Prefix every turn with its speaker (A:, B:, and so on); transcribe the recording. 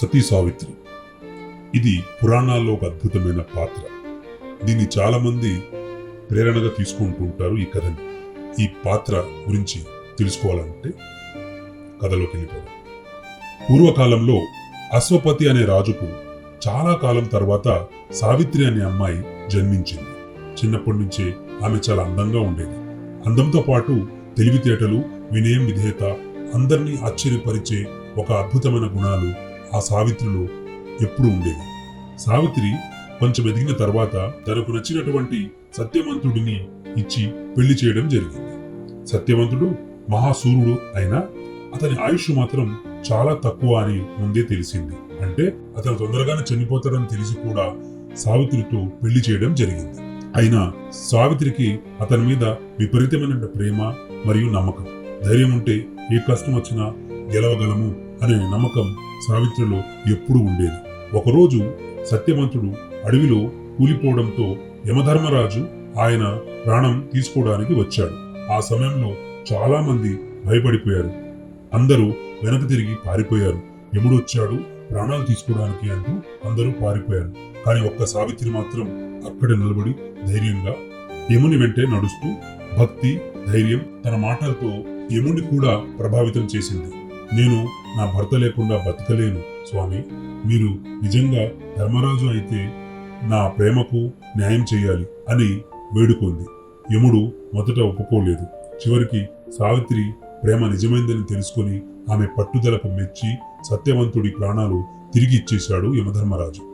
A: సతీ సావిత్రి. ఇది పురాణాల్లో ఒక అద్భుతమైన పాత్ర. దీన్ని చాలా మంది ప్రేరణగా తీసుకుంటూ ఉంటారు ఈ కథని. ఈ పాత్ర గురించి తెలుసుకోవాలంటే కథలోకి వెళ్ళిపోదాం. పూర్వకాలంలో అశ్వపతి అనే రాజుకు చాలా కాలం తర్వాత సావిత్రి అనే అమ్మాయి జన్మించింది. చిన్నప్పటి నుంచే ఆమె చాలా అందంగా ఉండేది. అందంతో పాటు తెలివితేటలు, వినయం, విధేయత, అందరినీ ఆశ్చర్యపరిచే ఒక అద్భుతమైన గుణాలు ఆ సావిత్రిలో ఎప్పుడూ ఉండేవి. సావిత్రి కొంచెం ఎదిగిన తర్వాత తనకు నచ్చినటువంటి సత్యవంతుడిని ఇచ్చి పెళ్లి చేయడం జరిగింది. సత్యవంతుడు మహాసూరుడు అయినా అతని ఆయుష్ మాత్రం చాలా తక్కువ అని ముందే తెలిసింది. అంటే అతను తొందరగానే చనిపోతాడని తెలిసి కూడా సావిత్రితో పెళ్లి చేయడం జరిగింది. అయినా సావిత్రికి అతని మీద విపరీతమైన ప్రేమ మరియు నమ్మకం. ధైర్యం ఉంటే ఏ కష్టం వచ్చినా గెలవగలము అనే నమ్మకం సావిత్రిలో ఎప్పుడూ ఉండేది. ఒకరోజు సత్యవంతుడు అడవిలో కూలిపోవడంతో యమధర్మరాజు ఆయన ప్రాణం తీసుకోవడానికి వచ్చాడు. ఆ సమయంలో చాలా మంది భయపడిపోయారు. అందరూ వెనక తిరిగి పారిపోయారు. యముడు వచ్చాడు ప్రాణాలు తీసుకోవడానికి అంటూ అందరూ పారిపోయారు. కానీ ఒక్క సావిత్రి మాత్రం అక్కడే నిలబడి ధైర్యంగా యముని వెంటే నడుస్తూ భక్తి, ధైర్యం తన మాటలతో యముని కూడా ప్రభావితం చేసింది. నేను నా భర్త లేకుండా బతకలేను స్వామి, మీరు నిజంగా ధర్మరాజు అయితే నా ప్రేమకు న్యాయం చేయాలి అని వేడుకుంది. యముడు మొదట ఒప్పుకోలేదు. చివరికి సావిత్రి ప్రేమ నిజమైందని తెలుసుకొని ఆమె పట్టుదలకు మెచ్చి సత్యవంతుడి ప్రాణాలు తిరిగి ఇచ్చేశాడు యమధర్మరాజు.